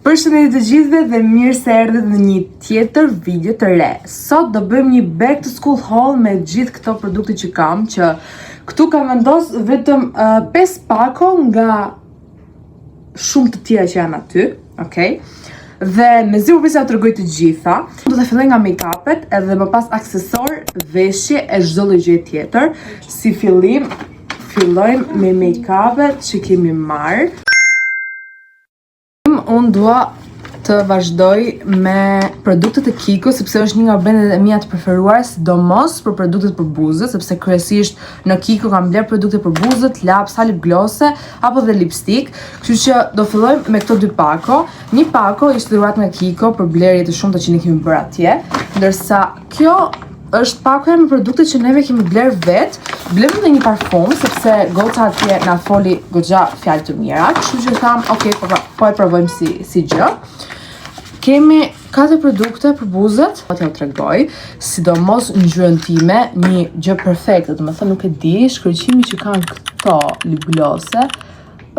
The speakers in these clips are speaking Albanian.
Përshëndetje të gjithëve dhe mirë se erdhët në një tjetër video të re. Sot do bëjmë një back to school haul me gjithë këto produkte që kam, që këtu kam vendos vetëm 5 pako nga shumë të tjera që janë aty, okay? Dhe mezi u përpjesa t'ju tregoj të gjitha. Do të filloj nga make-upet edhe më pas aksesor, veshje e çdo lloj gjëje tjetër. Si fillim, fillojmë me make-upet që kemi marrë. Unë dua të vazhdoj me produktet e Kiko, sepse është një nga brendet e mia të preferuar, sidomos për produktet për buzët, sepse kryesisht në Kiko kam bler produkte për buzët, lapsa, lip glosse apo dhe lipstick. Kështu që do fillojmë me këto dy pako. Një pako ishte dhuruar nga Kiko për blerje të shumta që ne kemi bërë atje, ndërsa kjo është pakoja me produkte që neve kemi bler vet. Blem edhe një parfum, sepse goca atje na foli goxha fjalë të mira, kështu që tham, okay, po e provojmë si gjë. Kemi 4 produkte për buzët, po t'ju tregoj, sidomos ngjyrën time, një gjë perfekte, domethënë nuk e di, shkëlqimi që kanë këto lip glosse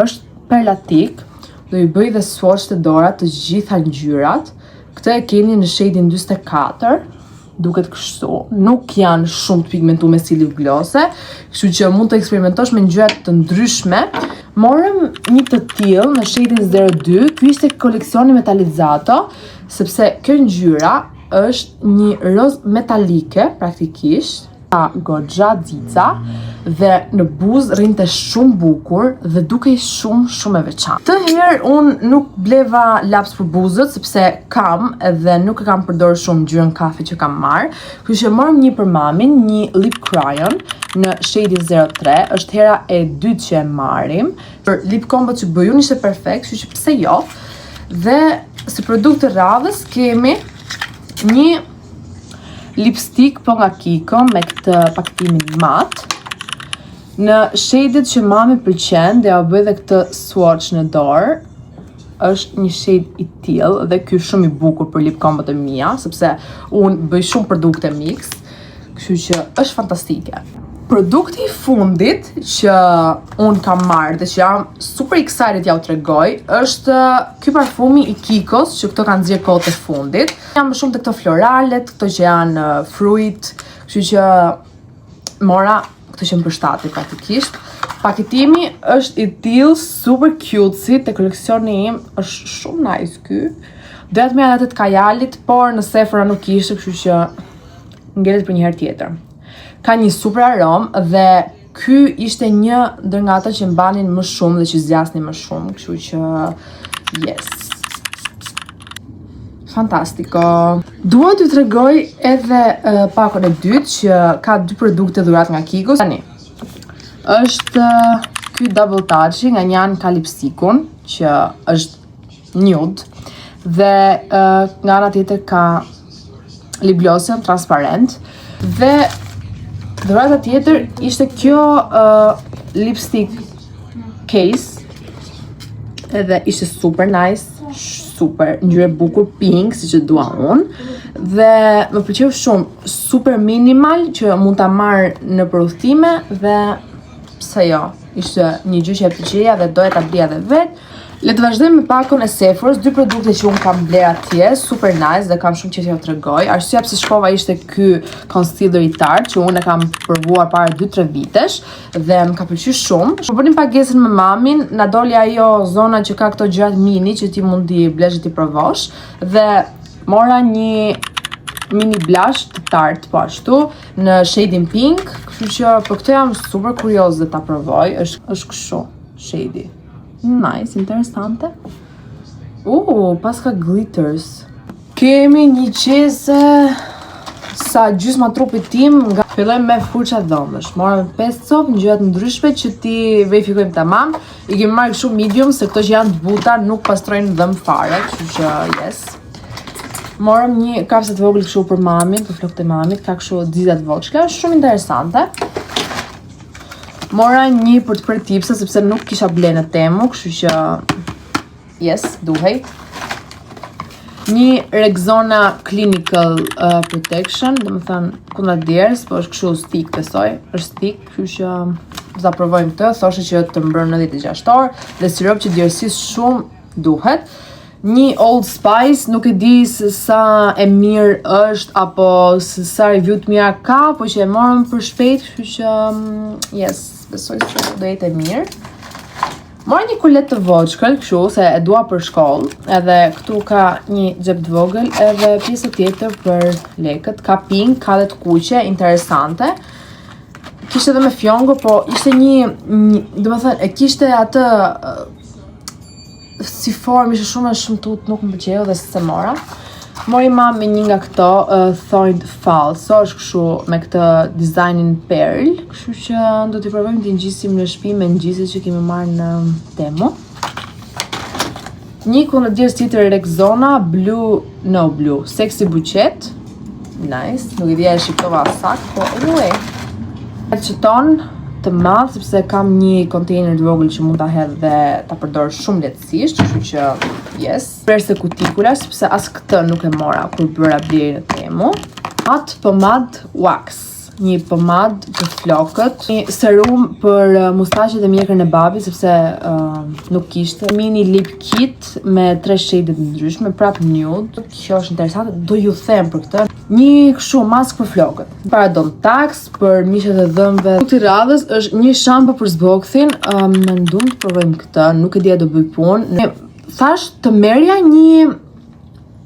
është perlatik. Do i bëj dhe swatch të dora të gjitha ngjyrat. Këtë e keni në shadin 44. Duket kështu, nuk janë shumë të pigmentume si lip glosse, kështu që mund të eksperimentosh me ngjyra të ndryshme. Morëm një të tillë në shadin 02, ky ishte koleksioni Metalizzato, sepse kjo ngjyra është një roz metalike praktikisht, goxha xica dhe në buzë rrinte shumë bukur dhe dukej shumë e veçantë. Të herë unë nuk bleva laps për buzët sepse kam edhe nuk e kam përdorur shumë ngjyrën kafe që kam marrë. Kështu që morëm një për mamin, një lip crayon në shadin 03, është hera e dytë që e marrim. Për lip combo që bëj unë ishte perfekt, kështu që pse jo. Dhe si produkt të radhës kemi një lipstick po nga Kiko me këtë paketimin mat. Në shadet që mami pëlqen, dhe ja bëj dhe këtë swatch në dorë. Është një shade i tillë dhe ky shumë i bukur për lip combo të mia, sepse unë bëj shumë produkte mix, kështu që është fantastike. Produkti i fundit që unë kam marrë dhe që jam super excited ja u tregoj është ky parfumi i Kikos, që këto kanë nxjerrë kohët e fundit. Jam më shumë të këto floralet, këto që janë fruit, kështu që mora këto që më përshtatet praktikisht. Paketimi është i tillë super cutesy, te koleksioni im është shumë nice ky. Doja të merr atë të Kajalit, por në Sephora nuk ishte, kështu që ngelet për një herë tjetër. Ka një super aromë dhe ky ishte një ndër nga ata që mbanin më shumë dhe që zgjasnin më shumë, kështu që yes. Fantastiko. Dua t'ju tregoj edhe pakon e dytë që ka 2 produkte dhurat nga Kiko. Tani është ky double touch nga Njan ka lipstikun që është nude dhe nga ana tjetër ka lip glossen transparent dhe dhurata tjetër ishte kjo lipstick case, edhe ishte super nice, super ngjyrë bukur pink siç e dua unë, dhe më pëlqeu shumë, super minimal që mund ta marr në udhëtime dhe pse jo, ishte një gjë që e pëlqeja dhe doja ta blija edhe vet. Le të vazhdojmë me pakon e Sephoras, 2 produkte që unë kam bler atje, super nice dhe kam shumë që t'ju tregoj. Arsyeja pse shkova ishte ky concealer i Tarte që unë e kam provuar para 2-3 vitesh dhe më ka pëlqyer shumë. Po bënim pagesën me mamin, na doli ajo zona që ka këto gjërat mini që ti mund t'i blesh dhe t'i provosh dhe mora një mini blush të Tarte po ashtu në shadin pink, kështu që për këtë jam super kurioze ta provoj. Është kështu shadi. Nice, interesante. Pas ka glitters. Kemi një qese sa gjysma trupit tim nga fillojmë me furça dhomësh. Morëm 5 copë ngjyra ndryshme që ti verifikojmë tamam. I kemi marrë shumë medium se këto që janë të buta nuk pastrojnë dhëm fare, kështu që yes. Morëm një kapse të vogël kështu për mamin, për flokët e mamit, ka kështu dzida të voçka, shumë interesante. Mora një për të prerë tipsa sepse nuk kisha ble në Temu, kështu që yes, duhej. Një Rexona Clinical Protection, domethënë kundra djerës, po është kështu stick besoj, është stick, kështu që do ta provojmë këtë, thoshte që të mbrën 96 orë dhe sirop që djerësisë shumë duhet. Një Old Spice, nuk e di se sa e mirë është apo se sa review të mira ka, po që e morëm për shpejt, kështu që yes, besoj se do jetë e mirë. Morë një kulet të voçkël, kështu se e dua për shkollë, edhe këtu ka një xhep të vogël, edhe pjesë tjetër për lekët, ka pink, ka dhe të kuqe, interesante. Kishte edhe me fjongo, po ishte domethënë e kishte atë si formë, ishte shumë tut, nuk më pëlqeu dhe se mora. Mori me një nga këto Thorned Falso, është kështu me këtë dizajnin Pearl, kështu që do t'i provojmë t'i ngjisim në shtëpi me ngjiset që kemi marrë në Temu. Një kundërtjes tjetër Rexona Blue, Sexy Buqet. Nice, nuk i dhja e shqiptova sakt, po anyway. Qëton të madh, sepse kam një kontejner të vogël që mund ta hedh dhe ta përdor shumë lehtësisht, kështu që yes. Perse kutikula, sepse as këtë nuk e mora kur bëra blerje në Temu. Matte Pomade Wax, një pomad për flokët, një serum për mustaqet e mjekër në babi, sepse nuk kishte. Mini lip kit me 3 shade të ndryshme, prap nude. Kjo është interesante, do ju them për këtë. Një kështu mask për flokët. Parodontax për mishet e dhëmbëve. Këtë radhës është një shampo për zbokthin. Mendoj të provojmë këtë, nuk e di a do bëj punë. Thash të merja një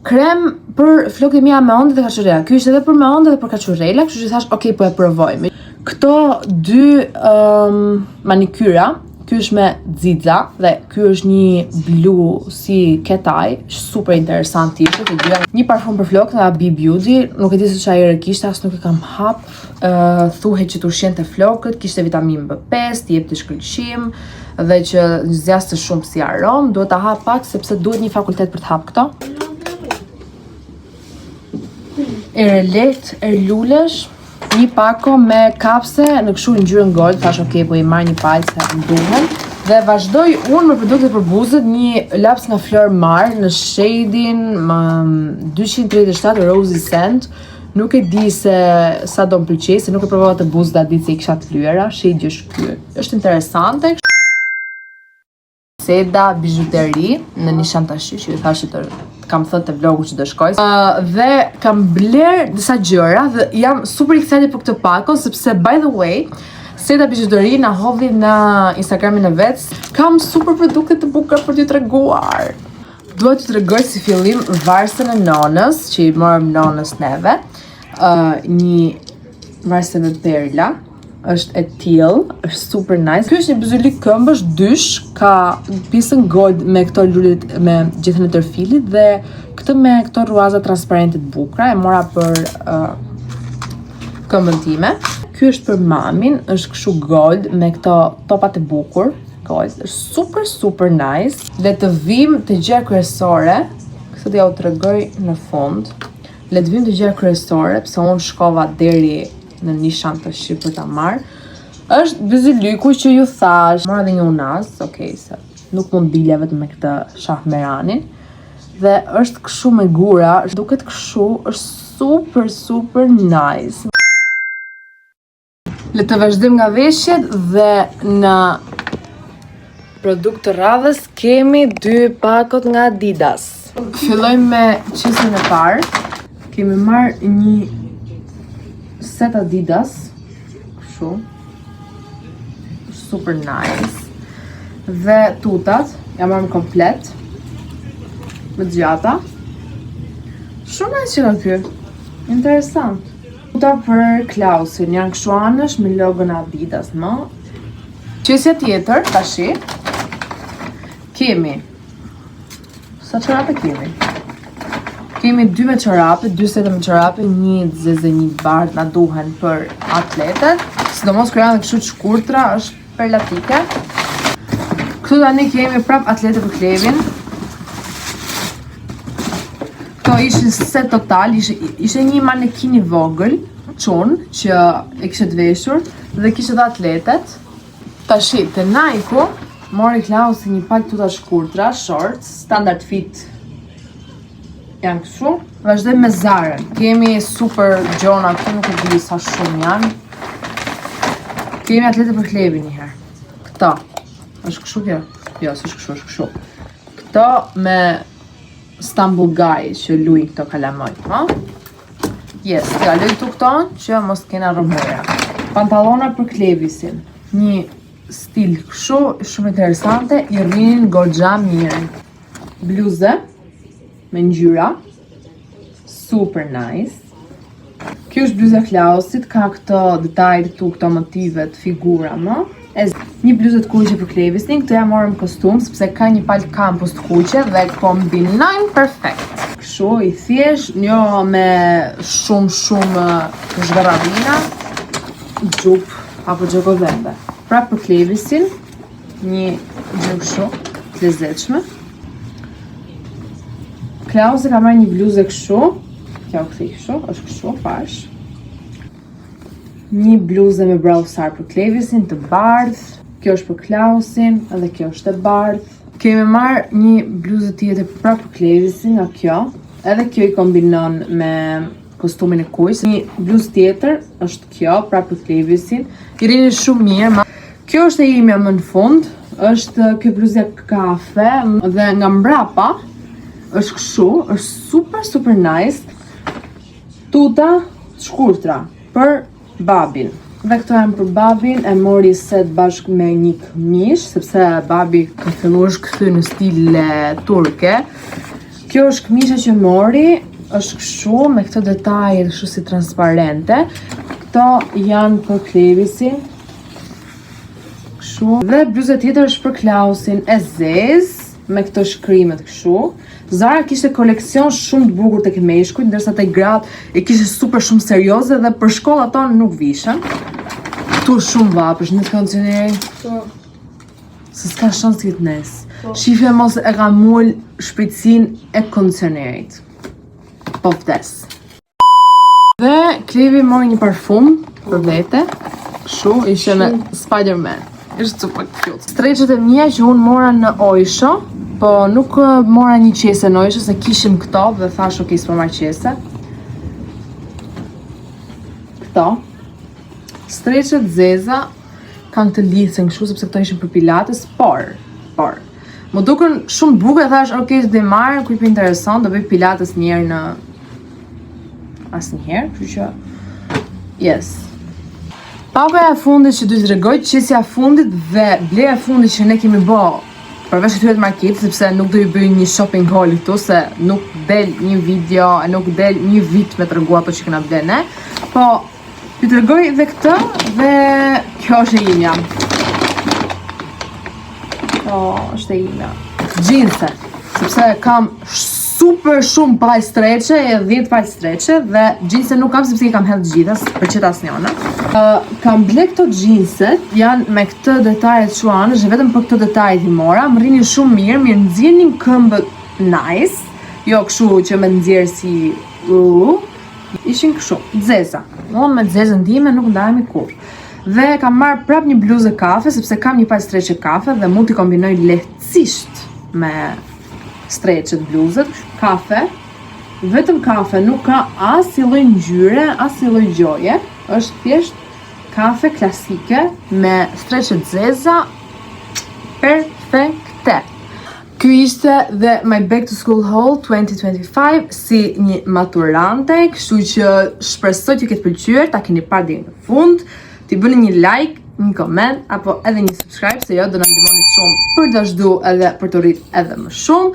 krem për flokët e mia me ondë dhe kaqurela. Ky është edhe për me ondë dhe për kaqurela, kështu që thash, ok, po e provojmë. Këto dy manikyra, ky është me xixa dhe ky është një blu si cat eye, super interesant ishte të dyja. Një parfum për flokët nga Be Beauty, nuk e di se çfarë kishte, as nuk e kam hap. Thuhet që të ushqente flokët, kishte vitaminë B5, të jepte shkëlqim dhe që zgjaste shumë si aromë. Duhet ta hap pak sepse duhet një fakultet për të hap këto. Erelet, erlulesh, një pako me kapse në kështu në ngjyrën gold, thash ok, po i marr një palë se më duhen. Dhe vazhdoj unë me produkte për buzët, një laps nga Fleur Mar në shadin 237 Rosy Scent. Nuk e di se sa do më pëlqej, se nuk e provova të buzët atë ditë se i kisha të lyera, shade është ky. Është interesante. Seda bijuteri në Nishantashi, që i thashë të kam thënë te vlogu që do shkoj. Dhe kam bler disa gjëra dhe jam super excited për këtë pako, sepse by the way, Seda bijuteri na hodhi në Instagramin e vet. Kam super produkte të bukura për t'ju treguar. Dua t'ju tregoj si fillim varsën e nonës, që i morëm nonës neve. Një varsë me perla. Është e tillë, është super nice. Ky është një bizulik këmbësh dysh, ka pjesën gold me këto lulet me gjithën e tërfilit dhe këtë me këto ruaza transparente të bukura, e mora për këmbën time. Ky është për mamin, është kështu gold me këto topat e bukur, gold, është super nice. Le të vim të gjëra kryesore, këtë do ja u tregoj në fund. Le të vim të gjëra kryesore, pse unë shkova deri në Nishantashi për ta marrë. Është bizuliku që ju thash. Mora dhe një unaz, okay, se nuk mund dilja vetëm me këtë shahmeranin. Dhe është kështu me gura, duket kështu, është super nice. Le të vazhdojmë nga veshjet dhe në produkt të radhës kemi 2 pakot nga Adidas. Fillojmë me qesin e parë. Kemi marrë një set Adidas, kështu, super nice, dhe tutat, jam marrë komplet, me gjata, shumë nice që nga ky, interesant. Tuta për Klausin, janë kështu anësh me logon Adidas, më. Qesja tjetër, tashi, kemi, sa çorape kemi? Kemi 2 me çorape, 2 sete me çorape, një zeze, një bardh na duhen për atletet. Sidomos kur janë kështu të shkurtra, është perlatike. Këtu tani kemi prap atlete për Klevin. Këto ishin set total, ishte një manekin i vogël, çun, që e kishte të veshur dhe kishte dhe atletet. Tashi te Nike mori Klausi një palë tuta shkurtra, shorts, standard fit. Janë kështu. Vazhdojmë me Zara. Kemi super gjona, këtu nuk e di sa shumë janë. Kemi atlete për Klevin një herë. Këto. Është kështu kjo? Jo, s'është kështu, është kështu. Këto me Istanbul Guy që luajnë këto kalamaj, ha? Yes, t'ja lëj këto që mos kena rëmëra. Pantallona për Klevisin. Një stil kështu, shumë interesante, i rrinin goxha mirë. Bluze me ngjyra, super nice. Kjo është bluza Klausit, ka këto detajt këtu, këto motivet, figura, më. Një bluzë të kuqe për Klevisin, këto ja morëm kostum, sepse ka një palë kampus të kuqe dhe kombinojnë perfekt. Kështu i thjesht, jo me shumë zhgarravina, gjup apo gjokovende. Pra për Klevisin, një gjë kështu të lezetshme. Klausi ka marrë një bluzë kështu, kjo kthej kështu, është kështu pash. Një bluzë me brausar për Klevisin të bardhë, kjo është për Klausin, edhe kjo është e bardhë. Kemi marrë një bluzë tjetër pra për Klevisin nga kjo, edhe kjo i kombinon me kostumin e kuq. Një bluzë tjetër është kjo pra për Klevisin, i rini shumë mirë. Kjo është e imja më në fund, është kjo bluzë kafe dhe nga mbrapa është kështu, është super nice. Tuta të shkurtra për babin. Dhe këto janë për babin, e mori set bashkë me një këmish, sepse babi ka filluar është kthy në stil turke. Kjo është këmisha që mori, është kështu me këto detaje kështu si transparente. Këto janë për Klevisin. Kështu. Dhe bluza tjetër është për Klausin, e zezë me këto shkrimet kështu. Zara kishte koleksion shumë të bukur tek meshkujt, ndërsa tek gratë e kishte super shumë serioze dhe për shkollë ato nuk vishën. Ktu shumë vapësh në kondicioneri. Po. Se s'ka shans të jetë nes. Shifja mos e ka mul shpejtësinë e kondicionerit. Po vdes. Dhe Klevi mori një parfum për vete. Kështu ishte me Spider-Man. Ishte super cute. Streqet e mia që unë mora në Oysho, po nuk mora një qese në Oysho se kishim këto dhe thash ok, s'po marr qese. Këto. Streqet zeza kanë të lidhsen kështu sepse këto ishin për pilates, por më duken shumë bukur e thash ok, do i marr, kur i intereson, do bëj pilates një herë në asnjëherë, kështu që yes. Paga e fundit që du të tregoj, qesja e fundit dhe bleja e fundit që ne kemi bë përveç të hyet market, sepse nuk do i bëj një shopping haul këtu, se nuk del një video, nuk del një vit me tregu ato që kena bler ne. Po, ju tregoj dhe këtë dhe kjo është e imja. Kjo është e imja. Gjinse, sepse kam super shumë palë streqe, 10 palë streqe dhe gjinse nuk kam sepse i kam hedhë gjitha, për qëta asnjona. Kam ble këto gjinset, janë me këtë detajet shuanësh, dhe vetëm për këtë detajet i mora, më rrinin shumë mirë, mirë nxjerrin këmbë nice, jo kështu që me nxjerr si ishin kështu, zeza. Unë me zezën time nuk ndajemi kur. Dhe kam marrë prap një bluzë kafe, sepse kam një palë streqe kafe dhe mund t'i kombinoj lehtësisht me streqet bluzët, kafe, vetëm kafe, nuk ka as i lloj ngjyre, as i lloj gjoje, është thjesht kafe klasike me streqet zeza, perfekte. Ky ishte dhe my back to school haul 2025 si një maturante, kështu që shpresoj t'ju ketë pëlqyer, ta keni parë deri në fund, t'i bëni një like, një comment, apo edhe një subscribe, se jo do na ndihmoni shumë për të vazhdu edhe për të rrit edhe më shumë.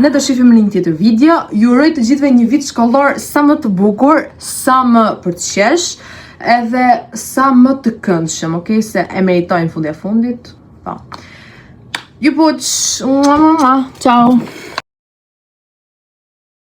Ne do shifim në një tjetër video. Ju uroj të gjithëve një vit shkollor sa më të bukur, sa më për të qesh, edhe sa më të këndshëm, okay? Se e meritojnë fundi e fundit. Po. Ju puç. Ciao.